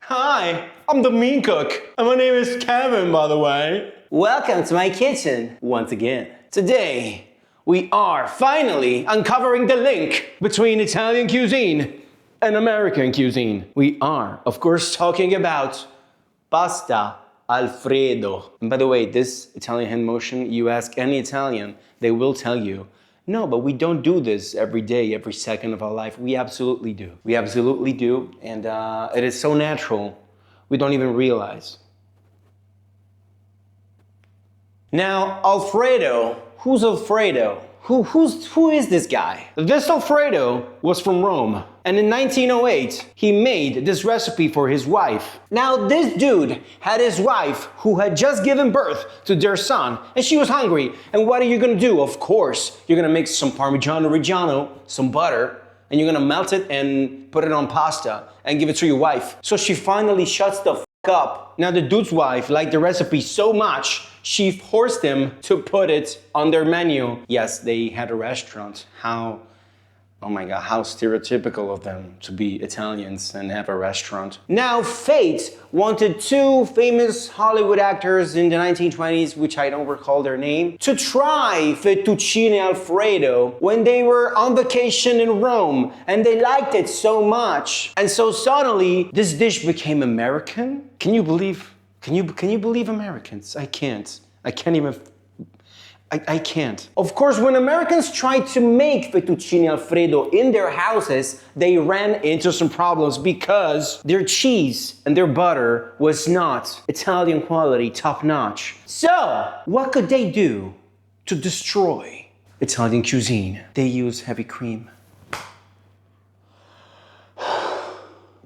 Hi, I'm the mean cook, and my name is Kevin, by the way. Welcome to my kitchen once again. Today, we are finally uncovering the link between Italian cuisine and American cuisine. We are, of course, talking about Pasta Alfredo. And by the way, this Italian hand motion, you ask any Italian, they will tell you, no, but we don't do this every day, every second of our life. We absolutely do. We absolutely do, and it is so natural, we don't even realize. Now, Alfredo, who's Alfredo? Who is this guy? This Alfredo was from Rome, and in 1908, he made this recipe for his wife. Now, this dude had his wife who had just given birth to their son, and she was hungry. And what are you gonna do? Of course, you're gonna make some Parmigiano Reggiano, some butter, and you're gonna melt it and put it on pasta and give it to your wife. So she finally shuts the up. Now the dude's wife liked the recipe so much, she forced him to put it on their menu. Yes, they had a restaurant. Oh my God, how stereotypical of them to be Italians and have a restaurant. Now fate wanted two famous Hollywood actors in the 1920s, which I don't recall their name, to try fettuccine Alfredo when they were on vacation in Rome, and they liked it so much. And so suddenly this dish became American. Can you believe Americans? I can't Of course, when Americans tried to make fettuccine Alfredo in their houses, they ran into some problems because their cheese and their butter was not Italian quality, top notch. So, what could they do to destroy Italian cuisine? They use heavy cream.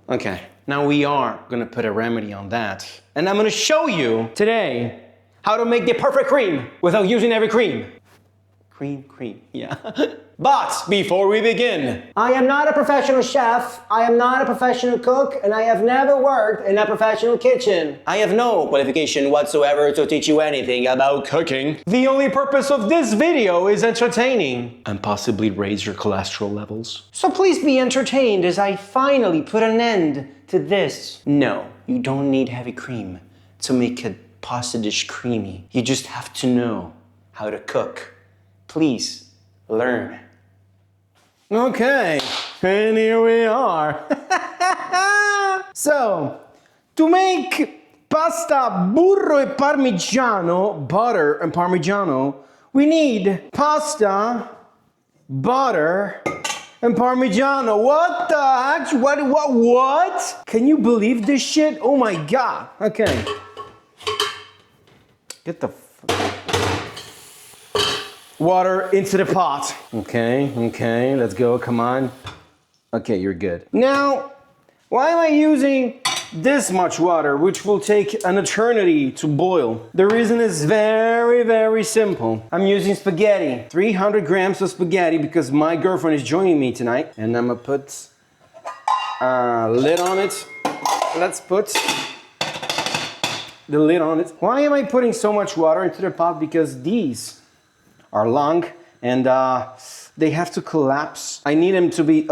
Okay, now we are gonna put a remedy on that. And I'm gonna show you today how to make the perfect cream without using heavy cream. Cream, yeah. But before we begin, I am not a professional chef, I am not a professional cook, and I have never worked in a professional kitchen. I have no qualification whatsoever to teach you anything about cooking. The only purpose of this video is entertaining and possibly raise your cholesterol levels. So please be entertained as I finally put an end to this. No, you don't need heavy cream to make a pasta dish creamy. You just have to know how to cook. Please learn. Okay, and here we are. So, to make pasta burro e parmigiano, butter and parmigiano, we need pasta, butter, and parmigiano. What the heck? What? Can you believe this shit? Oh my God. Okay. Get the water into the pot. Okay, let's go, come on. Okay, you're good. Now, why am I using this much water, which will take an eternity to boil? The reason is very, very simple. I'm using spaghetti, 300 grams of spaghetti, because my girlfriend is joining me tonight, and I'm gonna put a lid on it. Let's put the lid on it. Why am I putting so much water into the pot? Because these are long and they have to collapse. I need them to be,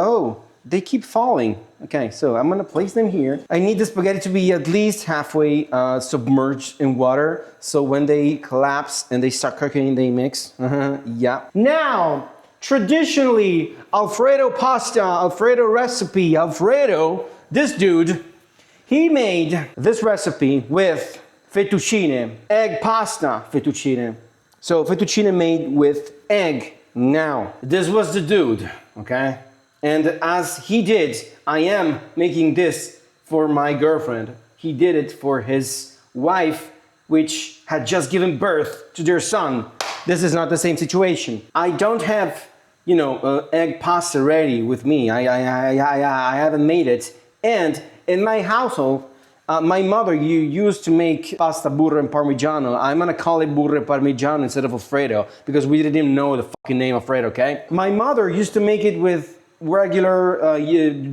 they keep falling. Okay, so I'm gonna place them here. I need the spaghetti to be at least halfway submerged in water, so when they collapse and they start cooking, they mix. Yeah. Now, traditionally, Alfredo pasta, Alfredo recipe, Alfredo, this dude, he made this recipe with fettuccine, egg pasta fettuccine. So fettuccine made with egg. Now, this was the dude, okay? And as he did, I am making this for my girlfriend. He did it for his wife, which had just given birth to their son. This is not the same situation. I don't have, egg pasta ready with me. I haven't made it. And in my household, my mother used to make pasta burro and parmigiano. I'm gonna call it burro and parmigiano instead of Alfredo because we didn't even know the fucking name Alfredo, okay? My mother used to make it with regular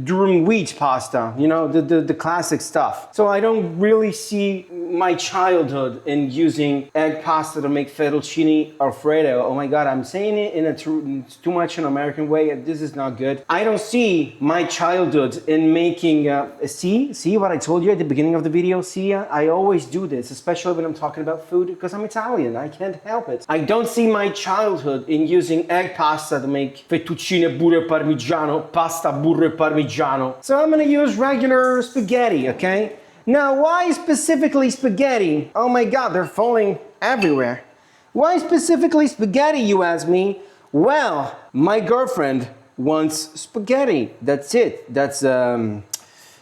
durum wheat pasta, the classic stuff. So I don't really see my childhood in using egg pasta to make fettuccine Alfredo. Oh my God, I'm saying it in a too much an American way. This is not good. I don't see my childhood in making, see what I told you at the beginning of the video? See, I always do this, especially when I'm talking about food, because I'm Italian. I can't help it. I don't see my childhood in using egg pasta to make fettuccine burro parmigiano, pasta burro parmigiano. So I'm gonna use regular spaghetti, okay? Now, why specifically spaghetti? Oh my God, they're falling everywhere. Why specifically spaghetti, you ask me? Well, my girlfriend wants spaghetti. That's it. That's, when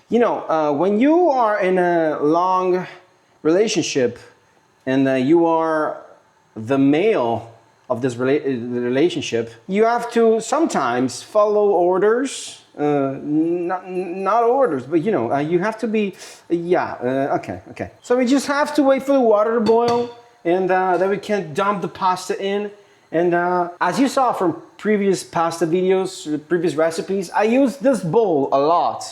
you are in a long relationship and you are the male of this relationship, you have to sometimes follow orders. Not orders, but you have to be, okay. So we just have to wait for the water to boil, and then we can dump the pasta in. And as you saw from previous pasta videos, previous recipes, I use this bowl a lot.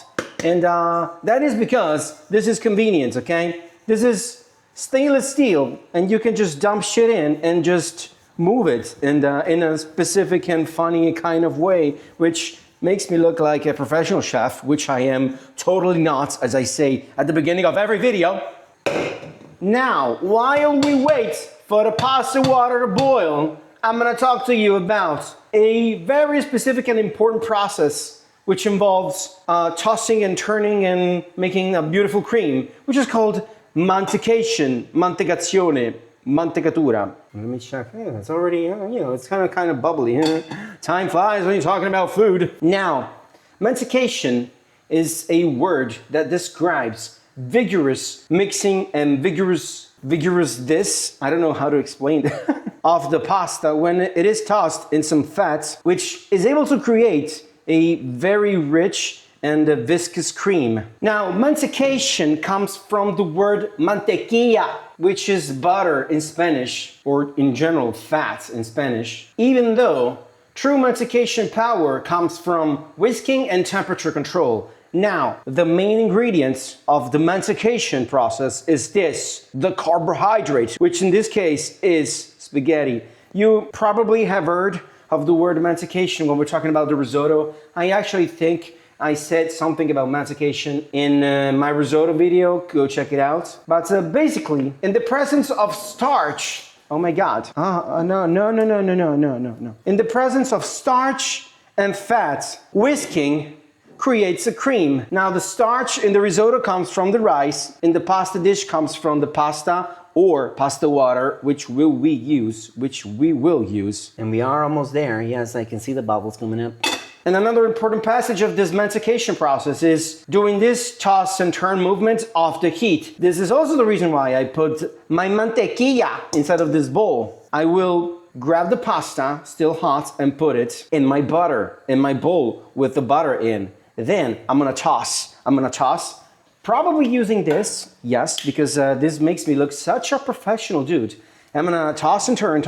And that is because this is convenient, okay? This is stainless steel, and you can just dump shit in and just move it in a specific and funny kind of way, which makes me look like a professional chef, which I am totally not, as I say at the beginning of every video. Now, while we wait for the pasta water to boil, I'm gonna talk to you about a very specific and important process which involves tossing and turning and making a beautiful cream, which is called mantecation, mantecazione, mantecatura. Let me check. Yeah, it's already, it's kind of bubbly. Time flies when you're talking about food. Now, mantecation is a word that describes vigorous mixing and vigorous this, I don't know how to explain that, of the pasta when it is tossed in some fat, which is able to create a very rich and a viscous cream. Now, mantecation comes from the word mantequilla, which is butter in Spanish, or in general, fat in Spanish, even though true mantecation power comes from whisking and temperature control. Now, the main ingredients of the mantecation process is this, the carbohydrate, which in this case is spaghetti. You probably have heard of the word mantecation when we're talking about the risotto. I actually think I said something about mantecation in my risotto video. Go check it out. But basically, in the presence of starch, oh my God. No. In the presence of starch and fat, whisking creates a cream. Now the starch in the risotto comes from the rice, in the pasta dish comes from the pasta or pasta water, which we will use. And we are almost there. Yes, I can see the bubbles coming up. And another important passage of this mantecation process is doing this toss and turn movement of the heat. This is also the reason why I put my mantequilla inside of this bowl. I will grab the pasta, still hot, and put it in my butter, in my bowl with the butter in. Then I'm gonna toss, probably using this, yes, because this makes me look such a professional dude. I'm gonna toss and turn,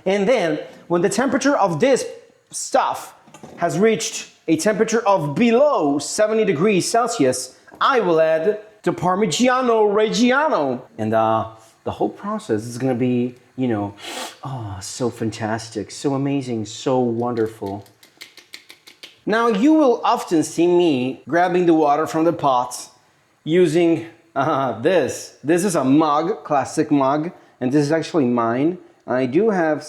and then when the temperature of this stuff has reached a temperature of below 70 degrees Celsius, I will add the Parmigiano Reggiano. And the whole process is gonna be, so fantastic, so amazing, so wonderful. Now, you will often see me grabbing the water from the pot using this. This is a mug, classic mug, and this is actually mine. I do have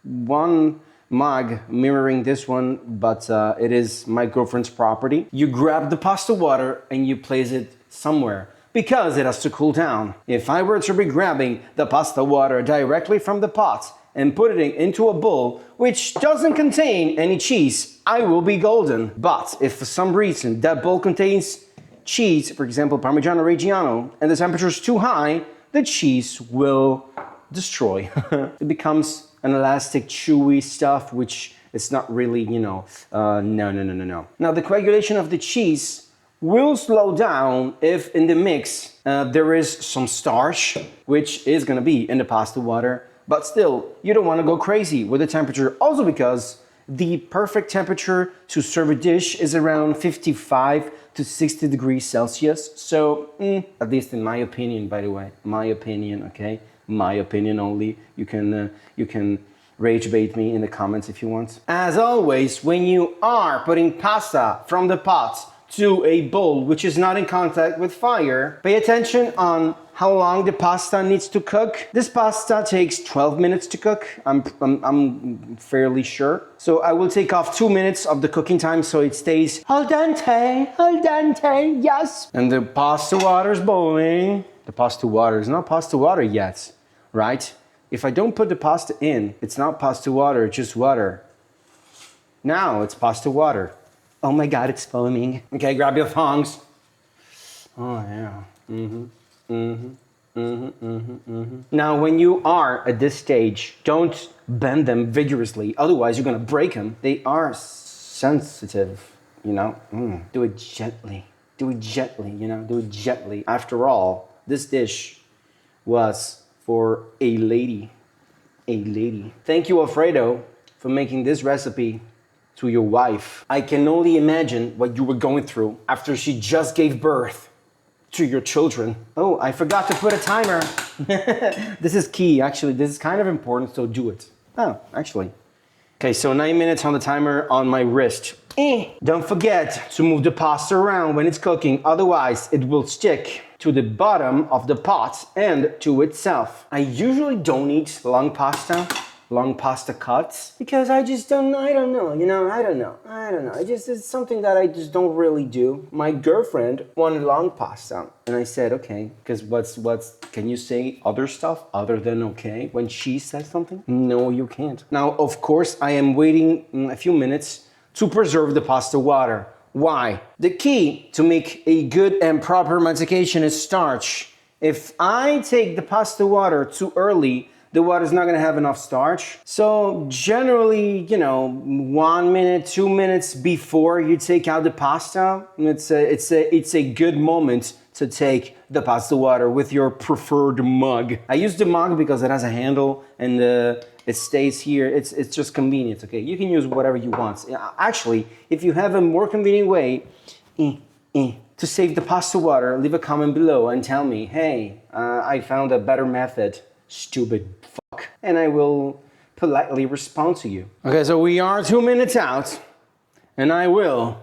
one mug mirroring this one, but it is my girlfriend's property. You grab the pasta water and you place it somewhere because it has to cool down. If I were to be grabbing the pasta water directly from the pot and put it into a bowl which doesn't contain any cheese, I will be golden. But if for some reason that bowl contains cheese, for example Parmigiano Reggiano, and the temperature is too high, the cheese will destroy. It becomes an elastic, chewy stuff, which is not really, no. Now the coagulation of the cheese will slow down if in the mix there is some starch, which is gonna be in the pasta water. But still, you don't want to go crazy with the temperature. Also because the perfect temperature to serve a dish is around 55 to 60 degrees Celsius. So, at least in my opinion, by the way, my opinion, okay? My opinion only. You can rage bait me in the comments if you want. As always, when you are putting pasta from the pot to a bowl which is not in contact with fire, pay attention on how long the pasta needs to cook. This pasta takes 12 minutes to cook. I'm fairly sure. So I will take off 2 minutes of the cooking time so it stays al dente, yes. And the pasta water's boiling. The pasta water is not pasta water yet, right? If I don't put the pasta in, it's not pasta water, it's just water. Now it's pasta water. Oh my God, it's foaming. Okay, grab your tongs. Oh yeah. Now, when you are at this stage, don't bend them vigorously. Otherwise, you're gonna break them. They are sensitive, you know. Do it gently. Do it gently, you know. Do it gently. After all, this dish was for a lady. A lady. Thank you, Alfredo, for making this recipe to your wife. I can only imagine what you were going through after she just gave birth to your children. Oh, I forgot to put a timer. This is key, actually. This is kind of important, so do it. Oh, actually. Okay, so 9 minutes on the timer on my wrist. Don't forget to move the pasta around when it's cooking, otherwise it will stick to the bottom of the pot and to itself. I usually don't eat long pasta cuts, because I don't know. It's something that I just don't really do. My girlfriend wanted long pasta, and I said, okay, because can you say other stuff other than okay when she says something? No, you can't. Now, of course, I am waiting a few minutes to preserve the pasta water. Why? The key to make a good and proper mastication is starch. If I take the pasta water too early, the water's not gonna have enough starch. So generally, 1 minute, 2 minutes before you take out the pasta, it's a good moment to take the pasta water with your preferred mug. I use the mug because it has a handle and it stays here. It's just convenient, okay? You can use whatever you want. Actually, if you have a more convenient way to save the pasta water, leave a comment below and tell me, hey, I found a better method. Stupid fuck. And I will politely respond to you. Okay, so we are 2 minutes out, and I will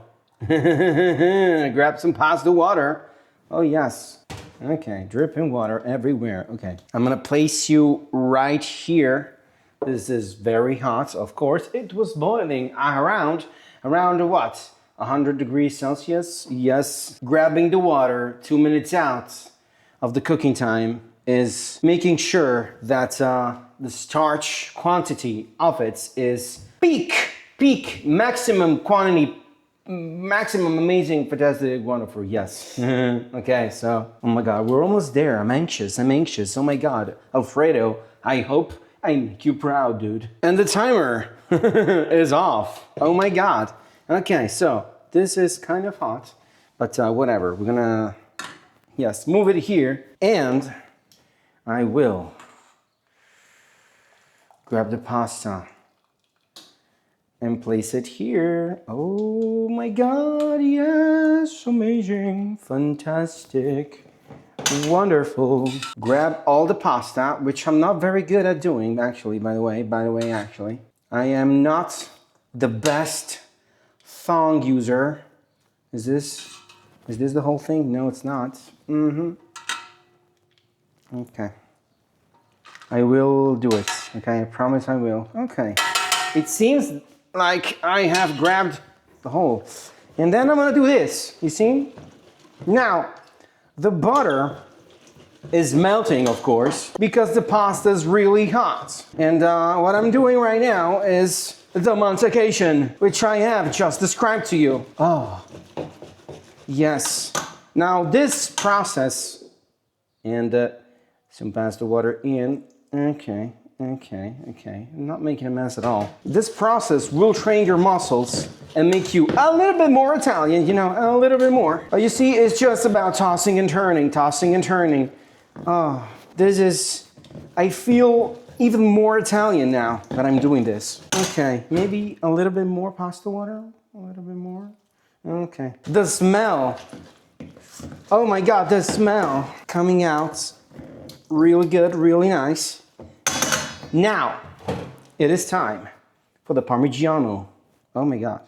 grab some pasta water. Oh yes. Okay, dripping water everywhere. Okay, I'm gonna place you right here. This is very hot, of course. It was boiling around what? 100 degrees Celsius? Yes. Grabbing the water 2 minutes out of the cooking time is making sure that the starch quantity of it is peak, maximum quantity, maximum amazing, fantastic, wonderful, yes. Okay, so, oh my God, we're almost there. I'm anxious. Oh my God, Alfredo, I hope I make you proud, dude. And the timer is off. Oh my God. Okay, so this is kind of hot, but whatever. We're gonna, yes, move it here, and I will grab the pasta and place it here. Oh my God, yes, amazing, fantastic, wonderful. Grab all the pasta, which I'm not very good at doing, actually, by the way, actually. I am not the best thong user. Is this the whole thing? No, it's not. Okay. I will do it. Okay, I promise I will. Okay. It seems like I have grabbed the whole. And then I'm gonna do this, you see? Now, the butter is melting, of course, because the pasta is really hot. And what I'm doing right now is the mantecation, which I have just described to you. Oh, yes. Now, this process, and some pasta water in. Okay. I'm not making a mess at all. This process will train your muscles and make you a little bit more Italian, a little bit more. You see, it's just about tossing and turning. Oh, I feel even more Italian now that I'm doing this. Okay, maybe a little bit more pasta water, a little bit more. Okay. The smell. Oh my God, the smell coming out. Really good, really nice. Now, it is time for the Parmigiano. Oh my God.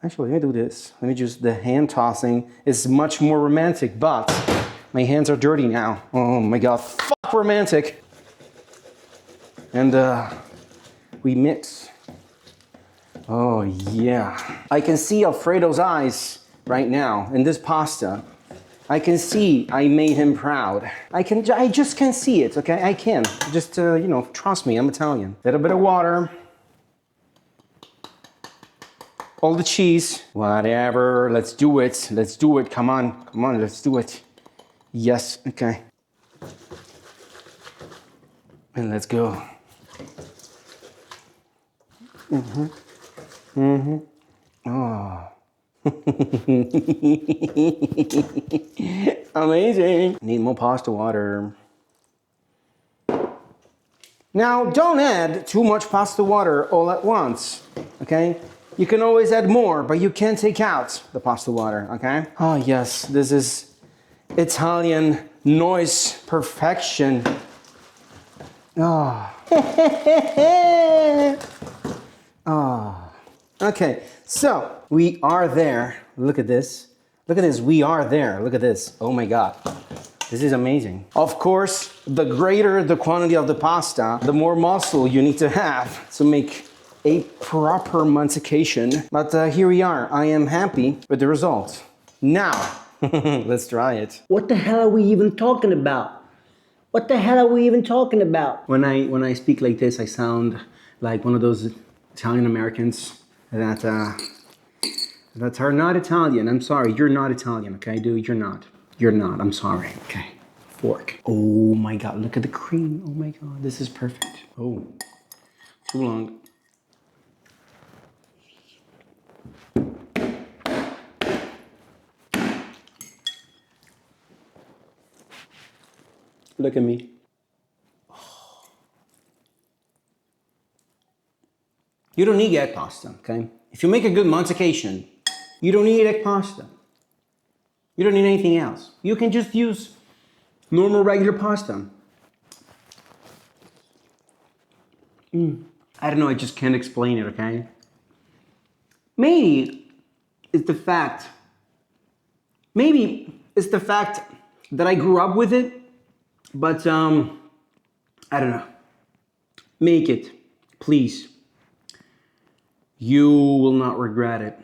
Actually, let me do this. Let me just, the hand tossing is much more romantic, but my hands are dirty now. Oh my God, fuck romantic. And we mix. Oh yeah. I can see Alfredo's eyes right now in this pasta. I can see I made him proud. I just can see it, okay? I can. Just, trust me, I'm Italian. A little bit of water. All the cheese. Whatever, let's do it. Let's do it, come on, let's do it. Yes, okay. And let's go. Oh. Amazing. Need more pasta water. Now, don't add too much pasta water all at once, okay? You can always add more, but you can't take out the pasta water, okay? Oh yes, this is Italian noise perfection. Oh. Oh. Okay, so we are there. Look at this. Look at this, we are there. Look at this. Oh my God. This is amazing. Of course, the greater the quantity of the pasta, the more muscle you need to have to make a proper mantecation. But here we are. I am happy with the result. Now, let's try it. What the hell are we even talking about? What the hell are we even talking about? When I speak like this, I sound like one of those Italian Americans that are not Italian. I'm sorry, you're not Italian, okay, dude? You're not. You're not. I'm sorry. Okay. Fork. Oh my God, look at the cream. Oh my God, this is perfect. Oh, too long. Look at me. You don't need egg pasta, okay? If you make a good mantecation, you don't need egg pasta. You don't need anything else. You can just use normal regular pasta. I don't know, I just can't explain it, okay? Maybe it's the fact that I grew up with it, but I don't know. Make it, please. You will not regret it.